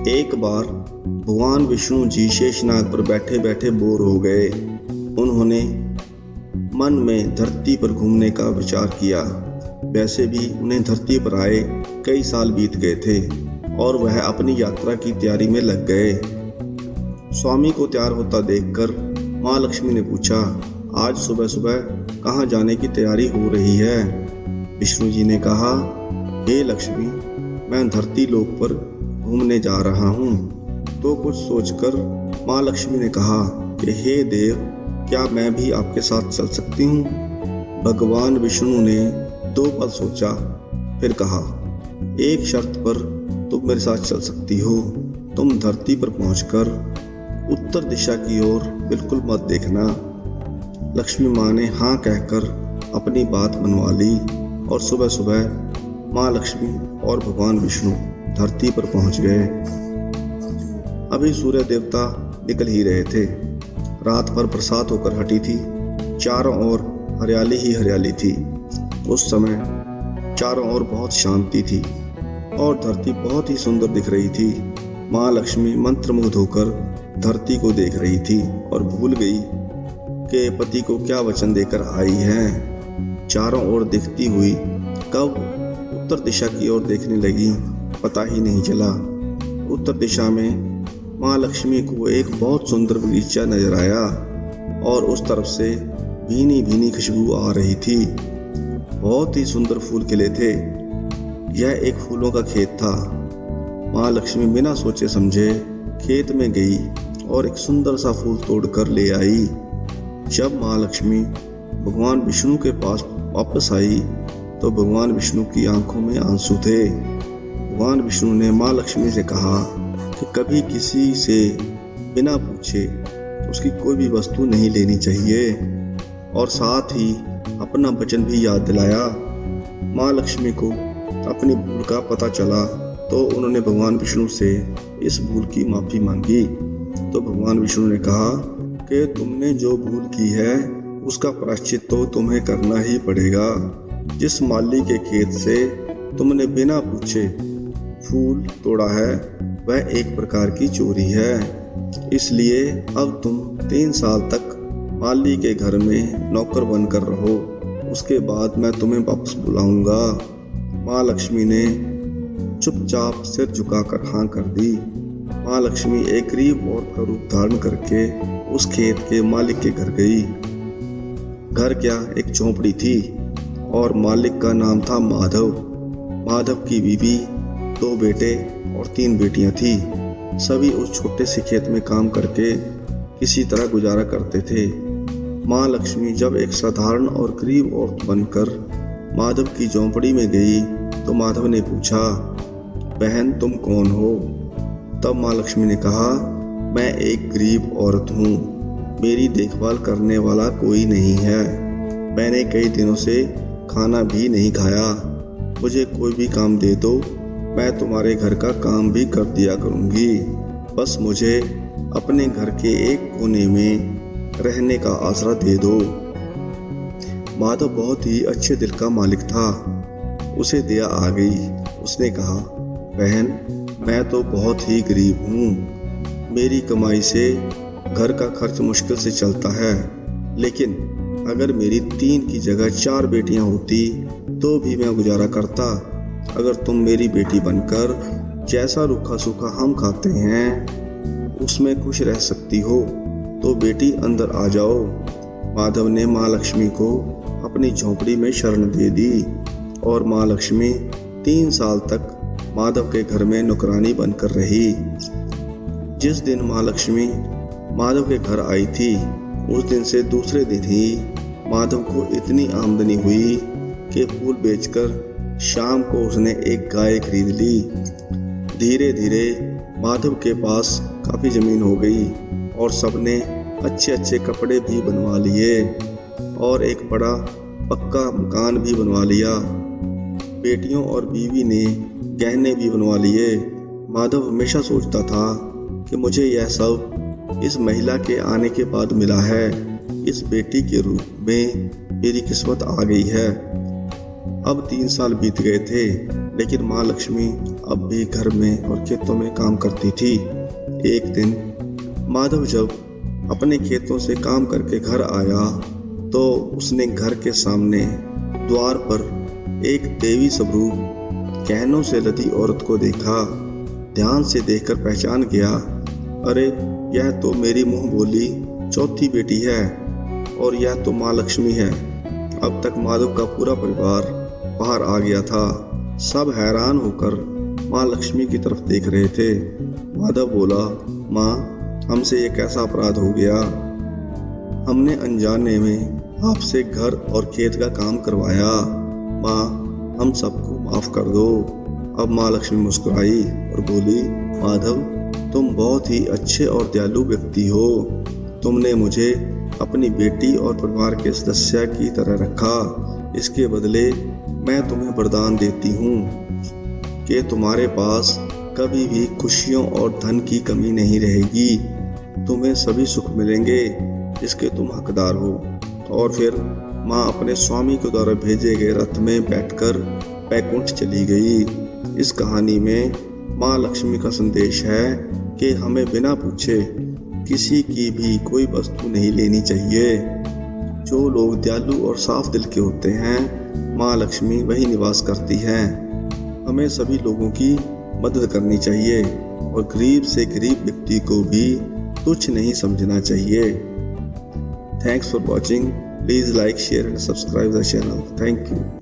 एक बार भगवान विष्णु जी शेषनाग पर बैठे बैठे बोर हो गए। उन्होंने मन में धरती पर घूमने का विचार किया। वैसे भी उन्हें धरती पर आए कई साल बीत गए थे और वह अपनी यात्रा की तैयारी में लग गए। स्वामी को तैयार होता देखकर माँ लक्ष्मी ने पूछा, आज सुबह सुबह कहाँ जाने की तैयारी हो रही है? विष्णु जी ने कहा, हे लक्ष्मी, मैं धरती लोक पर घूमने जा रहा हूँ। तो कुछ सोचकर माँ लक्ष्मी ने कहा कि हे देव, क्या मैं भी आपके साथ चल सकती हूँ? भगवान विष्णु ने 2 पल सोचा, फिर कहा, एक शर्त पर तुम मेरे साथ चल सकती हो। तुम धरती पर पहुंचकर उत्तर दिशा की ओर बिल्कुल मत देखना। लक्ष्मी माँ ने हाँ कहकर अपनी बात मनवा ली और सुबह सुबह माँ लक्ष्मी और भगवान विष्णु धरती पर पहुंच गए। अभी सूर्य देवता निकल ही रहे थे। रात भर बरसात होकर हटी थी। चारों ओर हरियाली ही हरियाली थी। उस समय चारों ओर बहुत शांति थी और धरती बहुत ही सुंदर दिख रही थी। माँ लक्ष्मी मंत्रमुग्ध होकर धरती को देख रही थी और भूल गई कि पति को क्या वचन देकर आई है। चारों ओर दिखती हुई कब उत्तर दिशा की ओर देखने लगी, पता ही नहीं चला। उत्तर दिशा में माँ लक्ष्मी को एक बहुत सुंदर बगीचा नजर आया और उस तरफ से भीनी भीनी खुशबू आ रही थी। बहुत ही सुंदर फूल खिले थे। यह एक फूलों का खेत था। माँ लक्ष्मी बिना सोचे समझे खेत में गई और एक सुंदर सा फूल तोड़कर ले आई। जब माँ लक्ष्मी भगवान विष्णु के पास वापस आई तो भगवान विष्णु की आंखों में आंसू थे। भगवान विष्णु ने माँ लक्ष्मी से कहा कि कभी किसी से बिना पूछे उसकी कोई भी वस्तु नहीं लेनी चाहिए और साथ ही अपना वचन भी याद दिलाया। माँ लक्ष्मी को अपनी भूल का पता चला तो उन्होंने भगवान विष्णु से इस भूल की माफ़ी मांगी। तो भगवान विष्णु ने कहा कि तुमने जो भूल की है उसका प्रायश्चित तो तुम्हें करना ही पड़ेगा। जिस माली के खेत से तुमने बिना पूछे फूल तोड़ा है वह एक प्रकार की चोरी है। इसलिए अब तुम 3 साल तक माली के घर में नौकर बनकर रहो। उसके बाद मैं तुम्हें वापस बुलाऊंगा। माँ लक्ष्मी ने चुपचाप सिर झुकाकर हाँ कर दी। माँ लक्ष्मी एक गरीब औरत का रूप धारण करके उस खेत के मालिक के घर गई। घर क्या, एक झोंपड़ी थी और मालिक का नाम था माधव। माधव की बीवी, 2 बेटे और 3 बेटियां थी। सभी उस छोटे से खेत में काम करके किसी तरह गुजारा करते थे। माँ लक्ष्मी जब एक साधारण और गरीब औरत बनकर माधव की झोंपड़ी में गई तो माधव ने पूछा, बहन तुम कौन हो? तब माँ लक्ष्मी ने कहा, मैं एक गरीब औरत हूँ। मेरी देखभाल करने वाला कोई नहीं है। मैंने कई दिनों से खाना भी नहीं खाया। मुझे कोई भी काम दे दो, मैं तुम्हारे घर का काम भी कर दिया करूँगी। बस मुझे अपने घर के एक कोने में रहने का आसरा दे दो। माधव बहुत ही अच्छे दिल का मालिक था। उसे दया आ गई। उसने कहा, बहन मैं तो बहुत ही गरीब हूँ। मेरी कमाई से घर का खर्च मुश्किल से चलता है, लेकिन अगर मेरी 3 की जगह 4 बेटियां होती तो भी मैं गुजारा करता। अगर तुम मेरी बेटी बनकर जैसा रूखा सूखा हम खाते हैं उसमें खुश रह सकती हो तो बेटी अंदर आ जाओ। माधव ने माँ लक्ष्मी को अपनी झोंपड़ी में शरण दे दी और माँ लक्ष्मी 3 साल तक माधव के घर में नौकरानी बनकर रही। जिस दिन माँ लक्ष्मी माधव के घर आई थी उस दिन से दूसरे दिन ही माधव को इतनी आमदनी हुई कि फूल बेचकर शाम को उसने एक गाय खरीद ली। धीरे धीरे माधव के पास काफ़ी ज़मीन हो गई और सबने अच्छे अच्छे कपड़े भी बनवा लिए और एक बड़ा पक्का मकान भी बनवा लिया। बेटियों और बीवी ने गहने भी बनवा लिए। माधव हमेशा सोचता था कि मुझे यह सब इस महिला के आने के बाद मिला है। इस बेटी के रूप में मेरी किस्मत आ गई है। अब 3 साल बीत गए थे, लेकिन माँ लक्ष्मी अब भी घर में और खेतों में काम करती थी। एक दिन माधव जब अपने खेतों से काम करके घर आया तो उसने घर के सामने द्वार पर एक देवी स्वरूप गहनों से लदी औरत को देखा। ध्यान से देखकर पहचान गया, अरे यह तो मेरी मुंह बोली चौथी बेटी है और यह तो माँ लक्ष्मी है। अब तक माधव का पूरा परिवार बाहर आ गया था। सब हैरान होकर माँ लक्ष्मी की तरफ देख रहे थे। माधव बोला, माँ हमसे ये कैसा अपराध हो गया? हमने अनजाने में आपसे घर और खेत का काम करवाया। माँ हम सबको माफ कर दो। अब माँ लक्ष्मी मुस्कुराई और बोली, माधव तुम बहुत ही अच्छे और दयालु व्यक्ति हो। तुमने मुझे अपनी बेटी और परिवार के सदस्य की तरह रखा। इसके बदले मैं तुम्हें वरदान देती हूँ कि तुम्हारे पास कभी भी खुशियों और धन की कमी नहीं रहेगी। तुम्हें सभी सुख मिलेंगे जिसके तुम हकदार हो। और फिर माँ अपने स्वामी के द्वारा भेजे गए रथ में बैठकर बैकुंठ चली गई। इस कहानी में माँ लक्ष्मी का संदेश है कि हमें बिना पूछे किसी की भी कोई वस्तु नहीं लेनी चाहिए। जो लोग दयालु और साफ दिल के होते हैं, माँ लक्ष्मी वही निवास करती हैं। हमें सभी लोगों की मदद करनी चाहिए और गरीब से गरीब व्यक्ति को भी तुच्छ नहीं समझना चाहिए। Thanks for watching. Please like, share and subscribe the channel. Thank you.